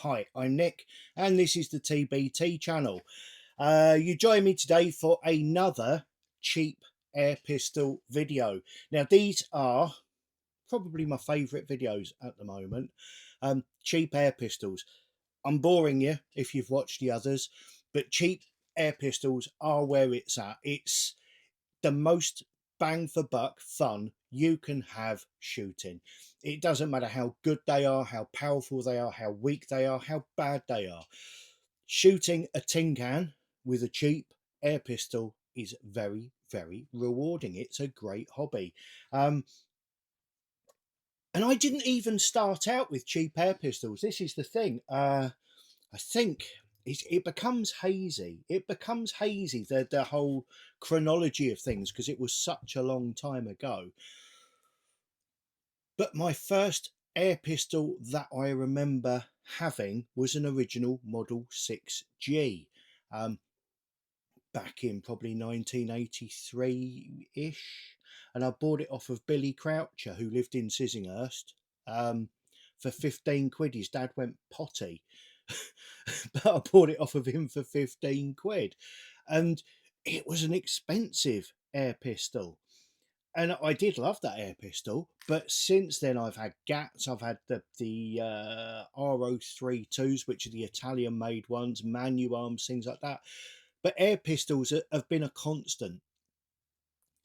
Hi, I'm Nick, and this is the TbT channel. You join me today for another cheap air pistol video. Now, these are probably my favourite videos at the moment. Cheap air pistols. I'm boring you if you've watched the others, but cheap air pistols are where it's at. It's the most bang for buck fun you can have shooting. It doesn't matter how good they are, how powerful they are, how weak they are, how bad they are. Shooting a tin can with a cheap air pistol is very, very rewarding. It's a great hobby. Um, and I didn't even start out with cheap air pistols. This is the thing. I think it becomes hazy. It becomes hazy, the whole chronology of things, because it was such a long time ago. But my first air pistol that I remember having was an original Model 6G. Back in probably 1983-ish, and I bought it off of Billy Croucher, who lived in Sissinghurst, for 15 quid. His dad went potty, but I bought it off of him for 15 quid, and it was an expensive air pistol. And I did love that air pistol, but since then I've had GATs, I've had the RO32s, which are the Italian made ones, Manuarms, things like that. But air pistols have been a constant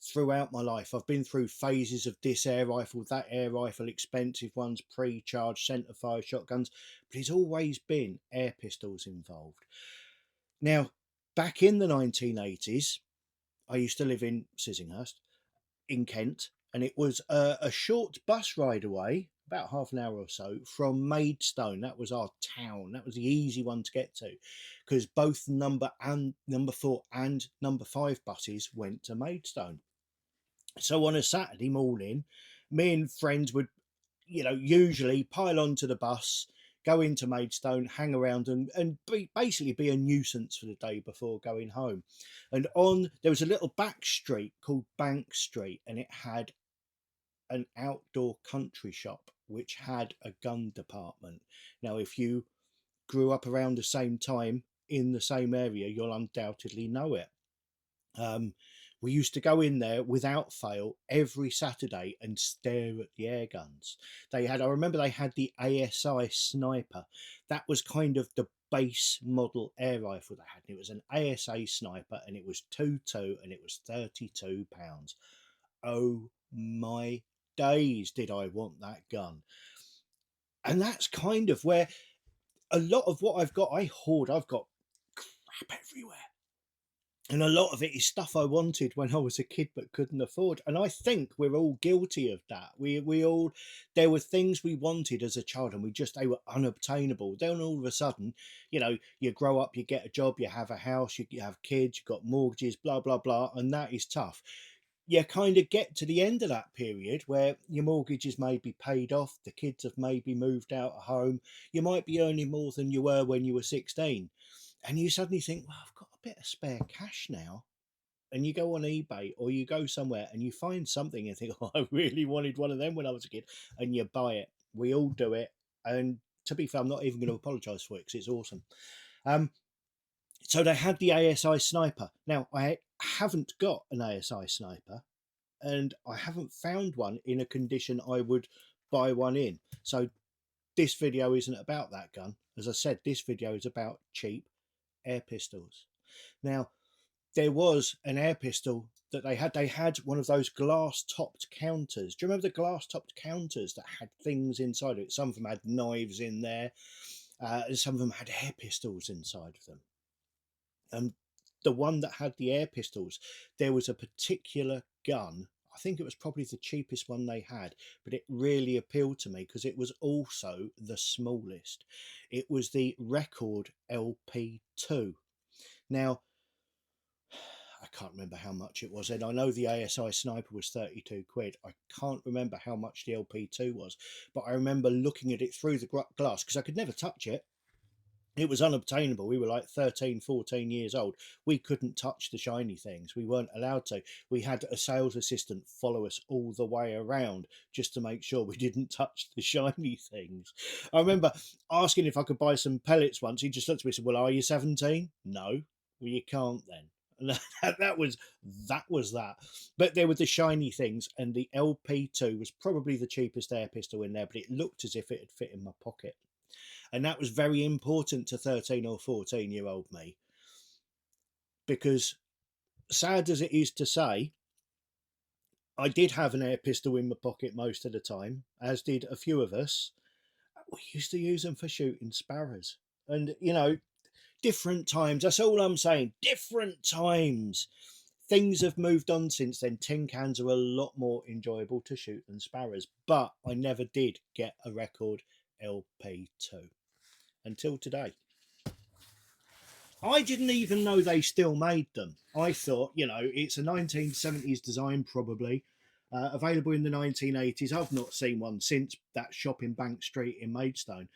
throughout my life. I've been through phases of this air rifle, that air rifle, expensive ones, pre-charged, centre fire shotguns, but it's always been air pistols involved. Now, back in the 1980s, I used to live in Sissinghurst in Kent, and it was a short bus ride away, about half an hour or so, from Maidstone. That was our town. That was the easy one to get to, because both number 4 and number 5 buses went to Maidstone. So on a Saturday morning, me and friends would, usually pile onto the bus, go into Maidstone, hang around, and basically be a nuisance for the day before going home. And there was a little back street called Bank Street, and it had an outdoor country shop which had a gun department. Now, if you grew up around the same time in the same area, you'll undoubtedly know it. We used to go in there without fail every Saturday and stare at the air guns. I remember they had the ASI Sniper. That was kind of the base model air rifle they had. It was an ASA Sniper, and it was 2.2, and it was £32. Oh my days, did I want that gun. And that's kind of where a lot of what I've got, I hoard. I've got crap everywhere. And a lot of it is stuff I wanted when I was a kid but couldn't afford. And I think we're all guilty of that. We all, there were things we wanted as a child, and they were unobtainable. Then all of a sudden, you grow up, you get a job, you have a house, you have kids, you've got mortgages, blah, blah, blah. And that is tough. You kind of get to the end of that period where your mortgage is maybe paid off, the kids have maybe moved out of home, you might be earning more than you were when you were 16. And you suddenly think, well, I've got a bit of spare cash now. And you go on eBay or you go somewhere and you find something and think, oh, I really wanted one of them when I was a kid. And you buy it. We all do it. And to be fair, I'm not even going to apologise for it because it's awesome. So they had the ASI Sniper. Now, I haven't got an ASI Sniper, and I haven't found one in a condition I would buy one in. So this video isn't about that gun. As I said, this video is about cheap air pistols. Now, there was an air pistol that they had one of those glass topped counters. Do you remember the glass topped counters that had things inside of it? Some of them had knives in there, and some of them had air pistols inside of them. And the one that had the air pistols, there was a particular gun. I think it was probably the cheapest one they had, but it really appealed to me because it was also the smallest. It was the Record LP2. Now, I can't remember how much it was, and I know the ASI Sniper was 32 quid. I can't remember how much the LP2 was, but I remember looking at it through the glass because I could never touch it. It was unobtainable. We were like 13, 14 years old. We couldn't touch the shiny things. We weren't allowed to. We had a sales assistant follow us all the way around just to make sure we didn't touch the shiny things. I remember asking if I could buy some pellets once. He just looked at me and said, "Well, are you 17? No. Well, you can't then." And that was that. But there were the shiny things, and the LP2 was probably the cheapest air pistol in there, but it looked as if it had fit in my pocket. And that was very important to 13 or 14-year-old me, because sad as it is to say, I did have an air pistol in my pocket most of the time, as did a few of us. We used to use them for shooting sparrows. And, you know, different times. That's all I'm saying. Different times. Things have moved on since then. Tin cans are a lot more enjoyable to shoot than sparrows. But I never did get a record LP2 until today. I didn't even know they still made them. I thought, you know, it's a 1970s design, probably. Available in the 1980s. I've not seen one since that shop in Bank Street in Maidstone.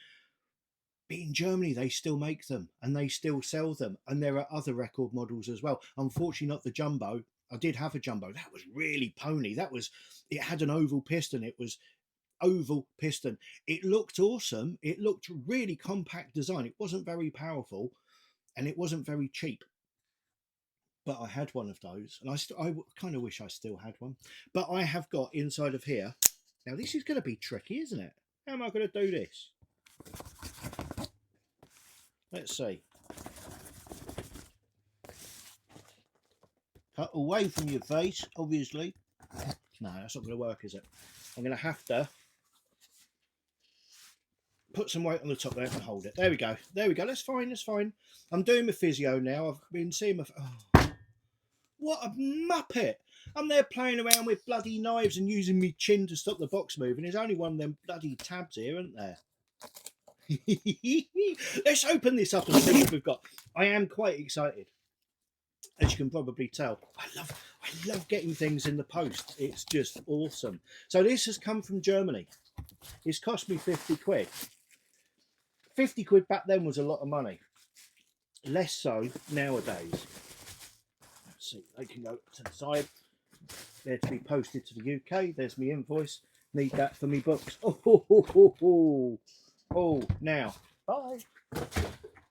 But in Germany, they still make them and they still sell them. And there are other record models as well. Unfortunately, not the jumbo. I did have a jumbo. That was really pony. It had an oval piston. It was oval piston. It looked awesome. It looked really compact design. It wasn't very powerful and it wasn't very cheap. But I had one of those, and I kind of wish I still had one. But I have got inside of here. Now this is going to be tricky, isn't it? How am I going to do this? Let's see. Cut away from your face, obviously. No, that's not going to work, is it? I'm going to have to put some weight on the top there and hold it. There we go. There we go. That's fine. That's fine. I'm doing my physio now. I've been seeing my... Oh, what a muppet. I'm there playing around with bloody knives and using my chin to stop the box moving. There's only one of them bloody tabs here, isn't there? Let's open this up and see what we've got. I am quite excited, as you can probably tell. I love getting things in the post. It's just awesome. So this has come from Germany. It's cost me 50 quid. 50 quid back then was a lot of money. Less so nowadays. Let's see, they can go to the side. They're to be posted to the UK. There's my invoice. Need that for me books. Oh, now, bye.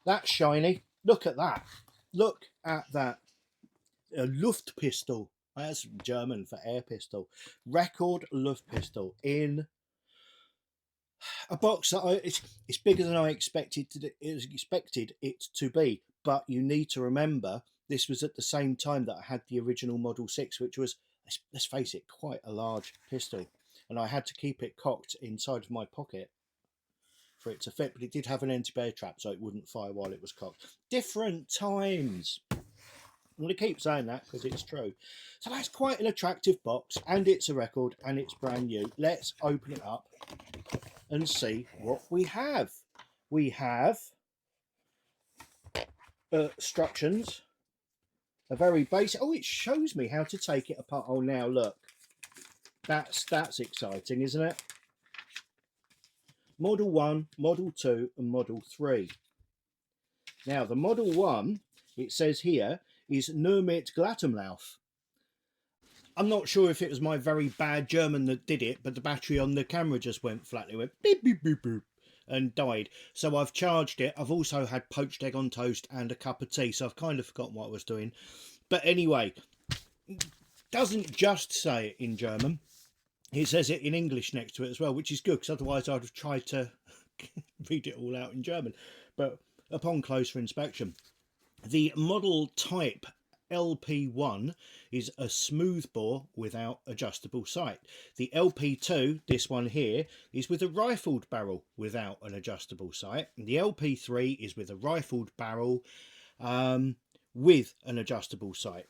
That's shiny. Look at that. Look at that. A Luftpistol. That's German for air pistol. Record Luftpistol in a box that it's bigger than I expected it to be. But you need to remember, this was at the same time that I had the original Model 6, which was, let's face it, quite a large pistol. And I had to keep it cocked inside of my pocket for it to fit. But it did have an anti-bear trap, so it wouldn't fire while it was cocked. Different times. I'm going to keep saying that because it's true. So that's quite an attractive box, and it's a record, and it's brand new. Let's open it up and see what we have. We have instructions. A very basic. Oh, it shows me how to take it apart. Oh, now look. That's exciting, isn't it? Model 1, Model 2, and Model 3. Now, the Model 1, it says here, is Nur mit Glattumlauf. I'm not sure if it was my very bad German that did it, but the battery on the camera just went flat. It went beep, beep, beep, beep, and died. So I've charged it. I've also had poached egg on toast and a cup of tea, so I've kind of forgotten what I was doing. But anyway, doesn't just say it in German. It says it in English next to it as well, which is good, because otherwise I'd have tried to read it all out in German. But upon closer inspection, the model type LP1 is a smoothbore without adjustable sight. The LP2, this one here, is with a rifled barrel without an adjustable sight. And the LP3 is with a rifled barrel with an adjustable sight.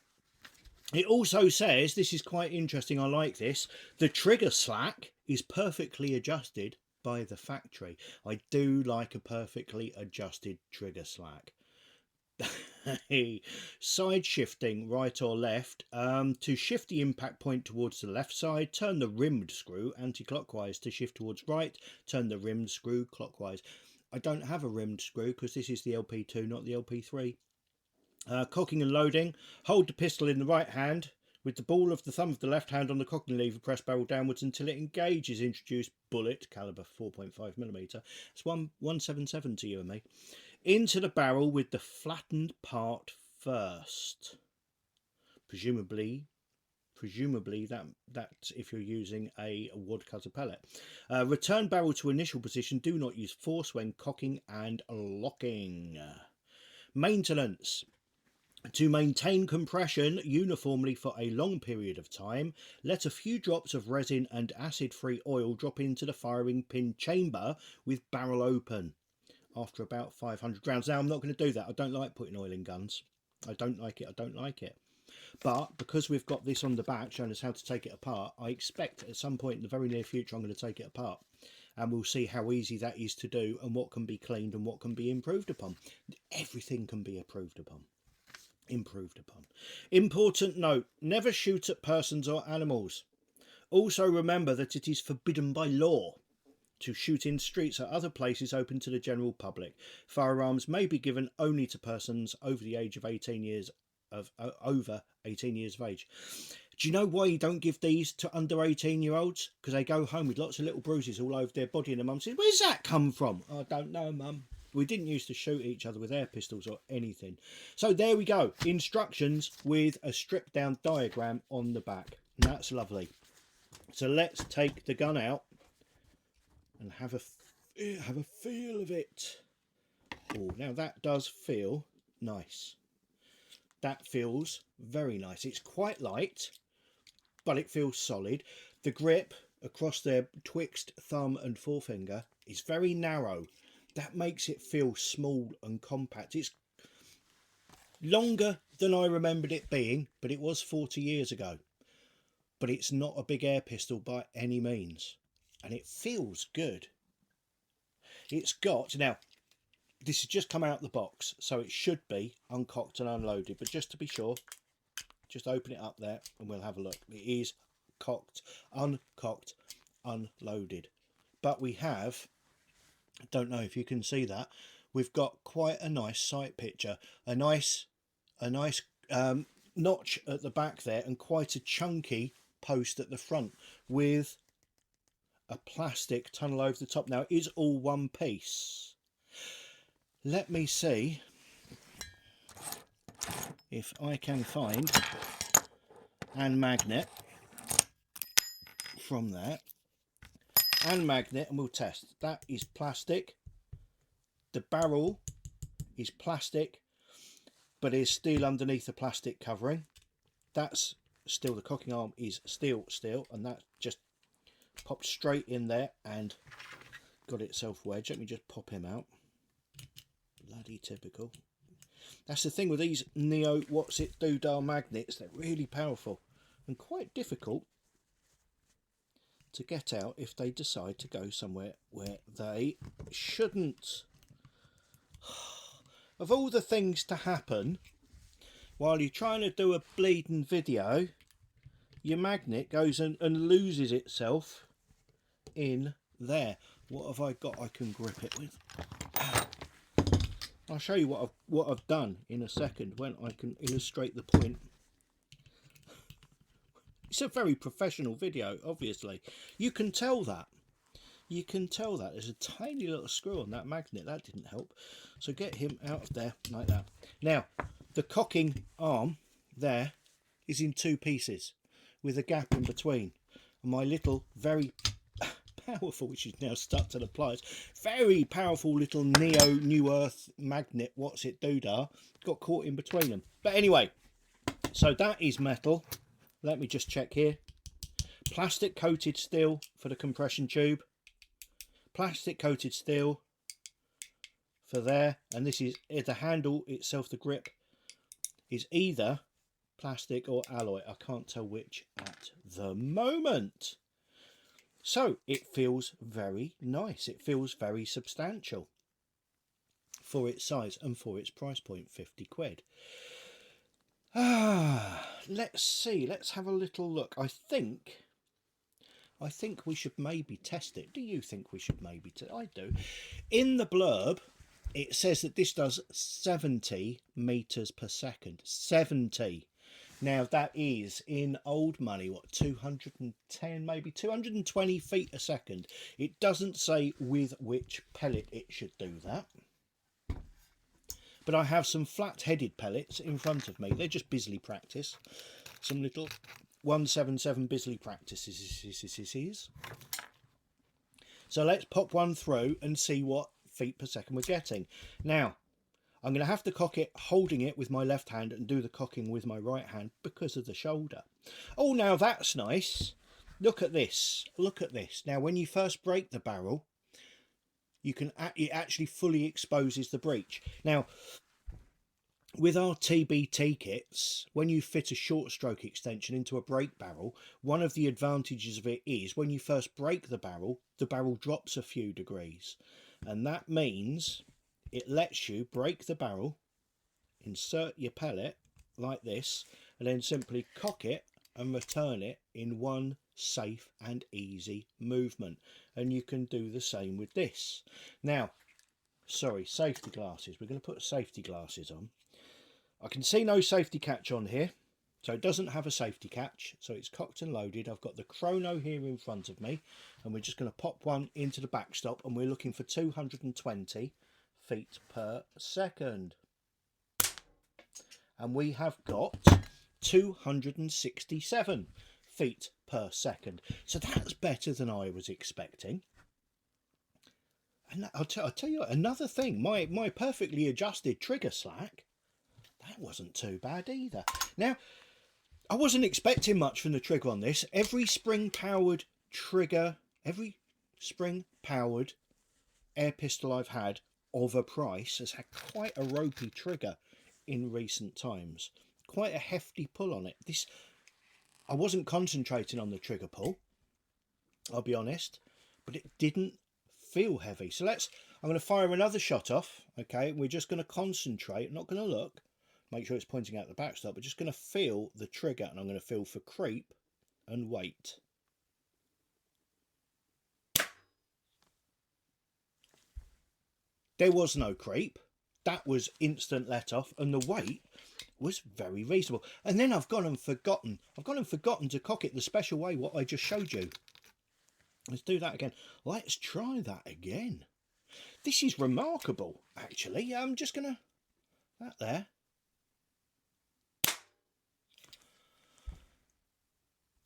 It also says, this is quite interesting, I like this, the trigger slack is perfectly adjusted by the factory. I do like a perfectly adjusted trigger slack. Side shifting right or left. To shift the impact point towards the left side, turn the rimmed screw anti-clockwise. To shift towards right, turn the rimmed screw clockwise. I don't have a rimmed screw because this is the LP2, not the LP3. Cocking and loading. Hold the pistol in the right hand with the ball of the thumb of the left hand on the cocking lever. Press barrel downwards until it engages. Introduce bullet, caliber 4.5mm. It's 177 to you and me. Into the barrel with the flattened part first. Presumably that if you're using a woodcutter pellet. Return barrel to initial position. Do not use force when cocking and locking. Maintenance. To maintain compression uniformly for a long period of time, let a few drops of resin and acid-free oil drop into the firing pin chamber with barrel open after about 500 rounds. Now, I'm not going to do that. I don't like putting oil in guns. I don't like it. But because we've got this on the back showing us how to take it apart, I expect at some point in the very near future I'm going to take it apart. And we'll see how easy that is to do and what can be cleaned and what can be improved upon. Everything can be improved upon. Important note, never shoot at persons or animals. Also remember that it is forbidden by law to shoot in streets or other places open to the general public. Firearms may be given only to persons over the age of 18 years of age. Do you know why you don't give these to under 18-year-olds? Because they go home with lots of little bruises all over their body and the mum says, "Where's that come from?" "I don't know, mum. We didn't used to shoot each other with air pistols or anything." So there we go. Instructions with a stripped down diagram on the back. And that's lovely. So let's take the gun out and have a feel of it. Oh, now that does feel nice. That feels very nice. It's quite light, but it feels solid. The grip across their twixt thumb and forefinger is very narrow. That makes it feel small and compact. It's longer than I remembered it being, but it was 40 years ago. But it's not a big air pistol by any means. And it feels good. It's got, now, this has just come out of the box, so it should be uncocked and unloaded. But just to be sure, just open it up there and we'll have a look. It is cocked, uncocked, unloaded. But we have, I don't know if you can see that, we've got quite a nice sight picture, a nice notch at the back there, and quite a chunky post at the front with a plastic tunnel over the top. Now it is all one piece. Let me see if I can find an magnet from there. And magnet, and we'll test. That is plastic. The barrel is plastic, but is steel underneath the plastic covering. That's steel. The cocking arm is steel, and that just popped straight in there and got itself wedged. Let me just pop him out. Bloody typical. That's the thing with these Neo What's It Doodah magnets. They're really powerful and quite difficult to get out if they decide to go somewhere where they shouldn't. Of all the things to happen while you're trying to do a bleeding video, your magnet goes and loses itself in there. What have I got I can grip it with? I'll show you what I've done in a second when I can illustrate the point. It's a very professional video, obviously. You can tell that. You can tell that. There's a tiny little screw on that magnet. That didn't help. So get him out of there like that. Now, the cocking arm there is in two pieces with a gap in between. And my little, very powerful, which is now stuck to the pliers, very powerful little Neo New Earth magnet, What's It Doodah, got caught in between them. But anyway, so that is metal. Let me just check here. Plastic coated steel for the compression tube. Plastic coated steel for there. And this is the handle itself, the grip is either plastic or alloy. I can't tell which at the moment. So it feels very nice. It feels very substantial for its size and for its price point, 50 quid. Let's see. Let's have a little look. I think I think we should maybe test it. Do you think we should maybe test it? I do. In the blurb, it says that this does 70 meters per second. 70. Now that is in old money, what, 210, maybe 220 feet a second. It doesn't say with which pellet it should do that. But I have some flat-headed pellets in front of me. They're just Bisley practice. Some little 177 Bisley practices. So let's pop one through and see what feet per second we're getting. Now, I'm going to have to cock it holding it with my left hand and do the cocking with my right hand because of the shoulder. Oh, now that's nice. Look at this. Look at this. Now, when you first break the barrel, it actually fully exposes the breech. Now, with our TbT kits, when you fit a short stroke extension into a brake barrel, one of the advantages of it is when you first break the barrel drops a few degrees. And that means it lets you break the barrel, insert your pellet like this, and then simply cock it and return it in one safe and easy movement. And you can do the same with this. Now, sorry, safety glasses. We're going to put safety glasses on. I can see no safety catch on here, so it doesn't have a safety catch, so it's cocked and loaded. I've got the chrono here in front of me, and we're just going to pop one into the backstop, and we're looking for 220 feet per second. And we have got 267 feet per second. So that's better than I was expecting. And I'll tell you what, another thing, my perfectly adjusted trigger slack, that wasn't too bad either. Now, I wasn't expecting much from the trigger on this. Every spring-powered trigger, every spring-powered air pistol I've had of a price has had quite a ropey trigger in recent times. Quite a hefty pull on it. This, I wasn't concentrating on the trigger pull, I'll be honest, but it didn't feel heavy. So I'm going to fire another shot off. Okay, we're just going to concentrate, I'm not going to look. Make sure it's pointing out the backstop. We're just going to feel the trigger, and I'm going to feel for creep and weight. There was no creep. That was instant let off, and the weight was very reasonable. And then I've gone and forgotten to cock it the special way what I just showed you. Let's do that again. Let's try that again. This is remarkable, actually. I'm just going to... that there.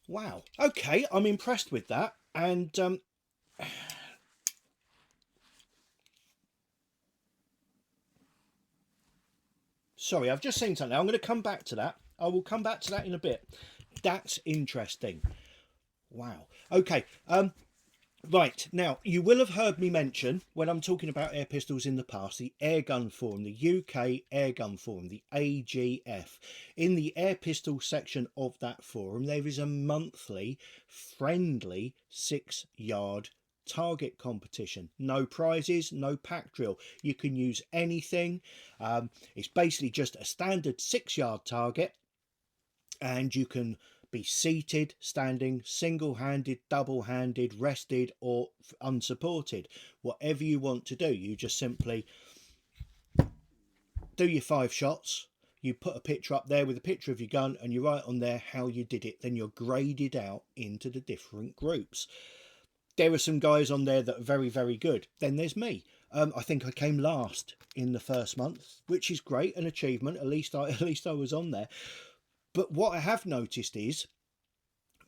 Wow. Okay, I'm impressed with that. And sorry, I've just seen something. I'm going to come back to that. I will come back to that in a bit. That's interesting. Wow. Okay. Right, now, you will have heard me mention, when I'm talking about air pistols in the past, the Airgun Forum, the UK Airgun Forum, the AGF. In the air pistol section of that forum, there is a monthly friendly 6-yard target competition. No prizes, no pack drill. You can use anything. It's basically just a standard 6-yard target, and you can be seated, standing, single-handed, double-handed, rested or unsupported. Whatever you want to do, you just simply do your 5 shots. You put a picture up there with a picture of your gun, and you write on there how you did it. Then you're graded out into the different groups. There are some guys on there that are very, very good. Then there's me. I think I came last in the first month, which is great, an achievement. At least I was on there. But what I have noticed is,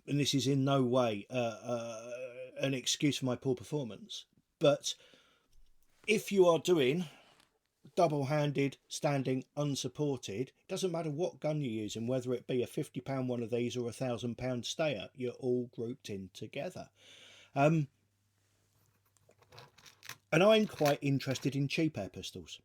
and this is in no way an excuse for my poor performance, but if you are doing double-handed, standing, unsupported, it doesn't matter what gun you're using, whether it be a £50 one of these or a £1,000 stayer, you're all grouped in together. And I'm quite interested in cheap air pistols.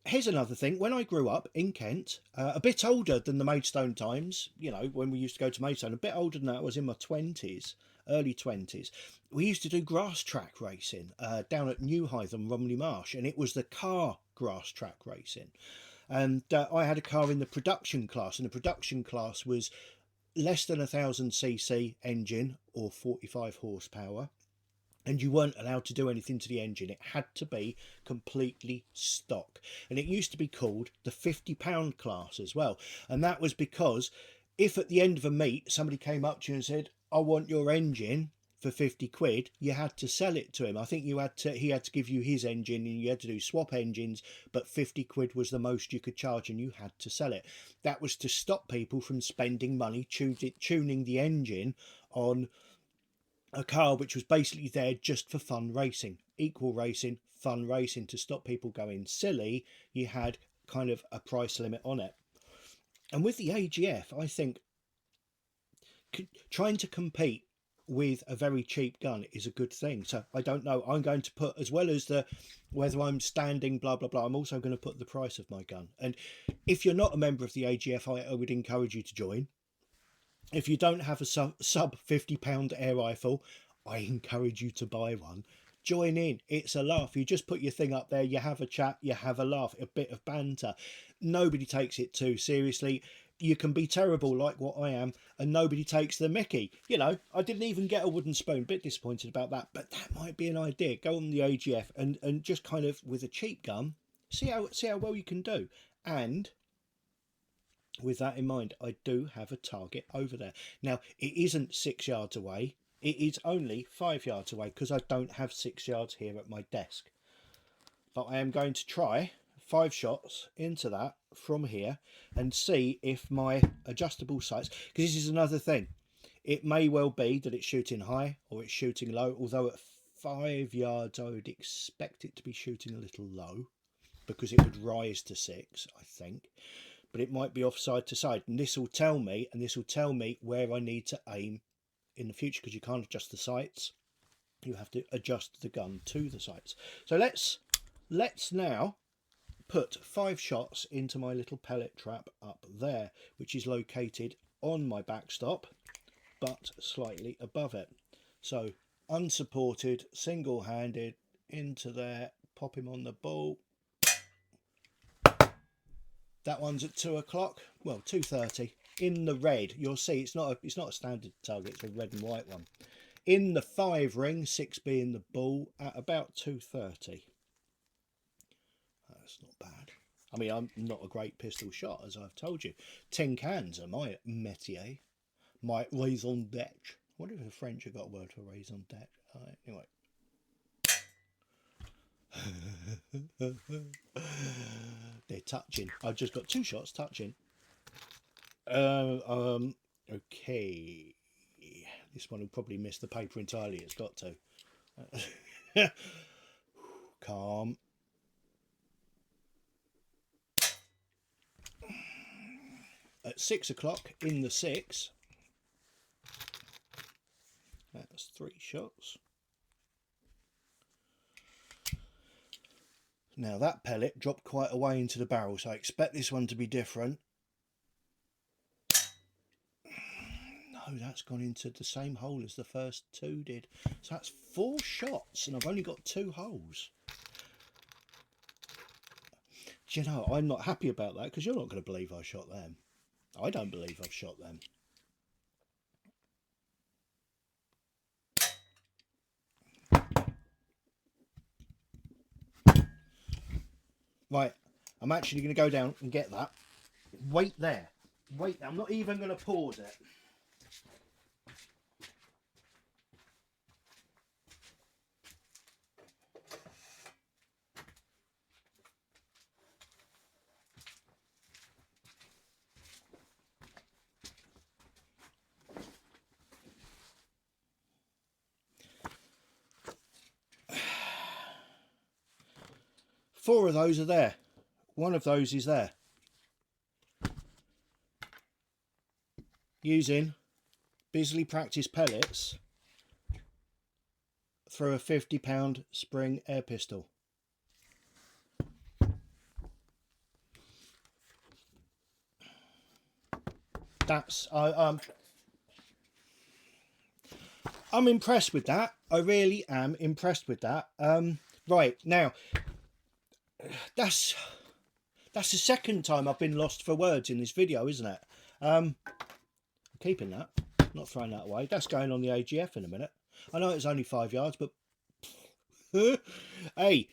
Here's another thing. When I grew up in Kent, a bit older than the Maidstone times, you know, when we used to go to Maidstone, a bit older than that, I was in my 20s, early 20s. We used to do grass track racing down at Newhythe and Romley Marsh, and it was the car grass track racing. And I had a car in the production class, and the production class was less than 1000cc engine or 45 horsepower, and you weren't allowed to do anything to the engine. It had to be completely stock, and it used to be called the 50-pound class as well. And that was because if at the end of a meet somebody came up to you and said, I want your engine for 50 quid, you had to sell it to him. I think he had to give you his engine, and you had to do swap engines, but 50 quid was the most you could charge, and you had to sell it. That was to stop people from spending money tuning the engine on a car which was basically there just for fun racing, equal racing, fun racing. To stop people going silly, you had kind of a price limit on it. And with the AGF, I think trying to compete with a very cheap gun is a good thing. So I don't know, I'm going to put, as well as the whether I'm standing blah blah blah, I'm also going to put the price of my gun. And if you're not a member of the AGF, I would encourage you to join. If you don't have a sub 50-pound air rifle, I encourage you to buy one. Join in. It's a laugh. You just put your thing up there, you have a chat, you have a laugh, a bit of banter. Nobody takes it too seriously. You can be terrible like what I am, and nobody takes the mickey. You know, I didn't even get a wooden spoon. Bit disappointed about that, but that might be an idea. Go on the AGF and just kind of, with a cheap gun, see how well you can do. And with that in mind, I do have a target over there. Now, it isn't 6 yards away. It is only 5 yards away, because I don't have 6 yards here at my desk. But I am going to try 5 shots into that from here and see if my adjustable sights, because this is another thing. It may well be that it's shooting high or it's shooting low, although at 5 yards I would expect it to be shooting a little low, because it would rise to 6, I think. But it might be off side to side, and this will tell me, where I need to aim in the future, because you can't adjust the sights. You have to adjust the gun to the sights. So let's now put 5 shots into my little pellet trap up there, which is located on my backstop but slightly above it. So unsupported, single-handed, into there, pop him on the ball. That one's at 2 o'clock, well, 2:30, in the red. You'll see it's not a standard target, it's a red and white one. In the 5 ring, 6 being the ball, at about 2:30. That's not bad. I mean, I'm not a great pistol shot, as I've told you. Tin cans are my métier, my raison d'être. I wonder if the French have got a word for raison d'être. Anyway. They're touching. I've just got 2 shots touching. Okay. This one will probably miss the paper entirely. It's got to. Calm. At 6 o'clock in the 6. That's 3 shots. Now that pellet dropped quite a way into the barrel, so I expect this one to be different. No, that's gone into the same hole as the first 2 did. So that's 4 shots, and I've only got 2 holes. Do you know, I'm not happy about that, because you're not going to believe I shot them. I don't believe I've shot them. Right, I'm actually going to go down and get that. Wait there. Wait, I'm not even going to pause it. Four of those are there. One of those is there. Using Bisley Practice pellets through a 50-pound spring air pistol. That's I'm impressed with that. I really am impressed with that. Right, now that's the second time I've been lost for words in this video, isn't it? keeping that. Not throwing that away. That's going on the AGF in a minute. I know it's only 5 yards, but hey,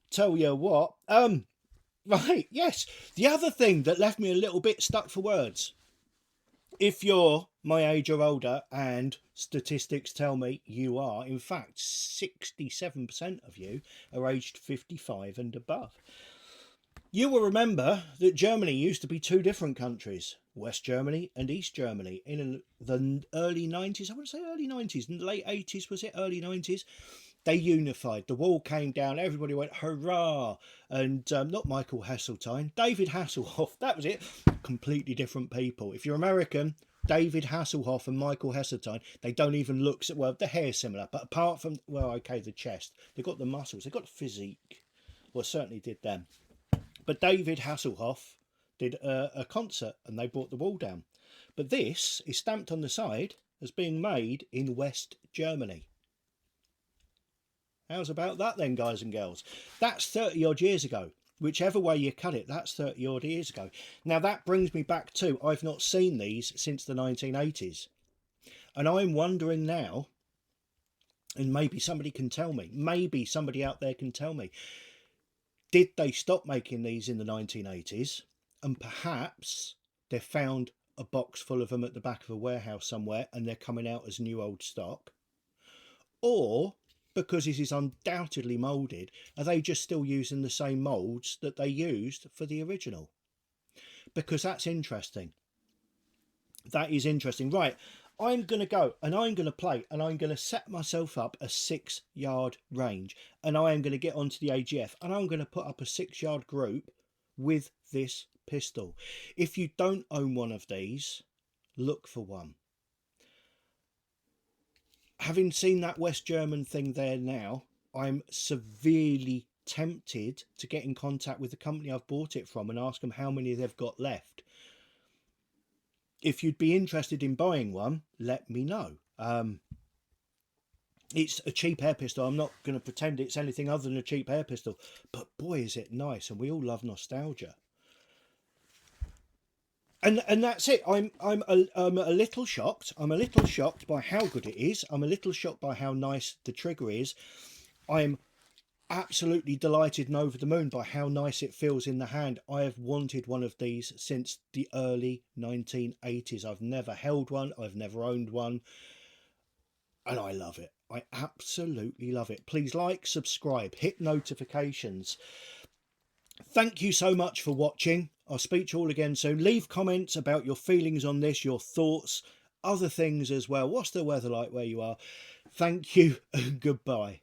tell you what. Right, yes. The other thing that left me a little bit stuck for words. If you're my age or older, and statistics tell me you are, in fact, 67% of you are aged 55 and above. You will remember that Germany used to be two different countries, West Germany and East Germany, in the early 90s. I want to say early 90s, in the late 80s, was it? Early 90s. They unified. The wall came down. Everybody went, hurrah. And not Michael Hasseltine, David Hasselhoff. That was it. Completely different people. If you're American, David Hasselhoff and Michael Hasseltine, they don't even look, well, the hair's similar. But apart from, well, okay, the chest. They've got the muscles. They've got the physique. Well, certainly did them. But David Hasselhoff did a concert and they brought the wall down. But this is stamped on the side as being made in West Germany. How's about that then, guys and girls? That's 30 odd years ago. Whichever way you cut it, that's 30 odd years ago. Now that brings me back to, I've not seen these since the 1980s. And I'm wondering now, and maybe somebody can tell me, maybe somebody out there can tell me, did they stop making these in the 1980s and perhaps they found a box full of them at the back of a warehouse somewhere and they're coming out as new old stock? Or, because this is undoubtedly moulded, are they just still using the same moulds that they used for the original? Because that's interesting. That is interesting. Right, I'm going to go and I'm going to play and I'm going to set myself up a 6-yard range and I am going to get onto the AGF and I'm going to put up a 6-yard group with this pistol. If you don't own one of these, look for one. Having seen that West German thing there now, I'm severely tempted to get in contact with the company I've bought it from and ask them how many they've got left. If you'd be interested in buying one, let me know. It's a cheap air pistol. I'm not going to pretend it's anything other than a cheap air pistol, but boy is it nice, and we all love nostalgia. And that's it. I'm a little shocked. I'm a little shocked by how good it is. I'm a little shocked by how nice the trigger is. I'm absolutely delighted and over the moon by how nice it feels in the hand. I have wanted one of these since the early 1980s. I've never held one. I've never owned one. And I love it. I absolutely love it. Please like, subscribe, hit notifications. Thank you so much for watching. I'll speak to you all again soon. Leave comments about your feelings on this, your thoughts, other things as well. What's the weather like where you are? Thank you and goodbye.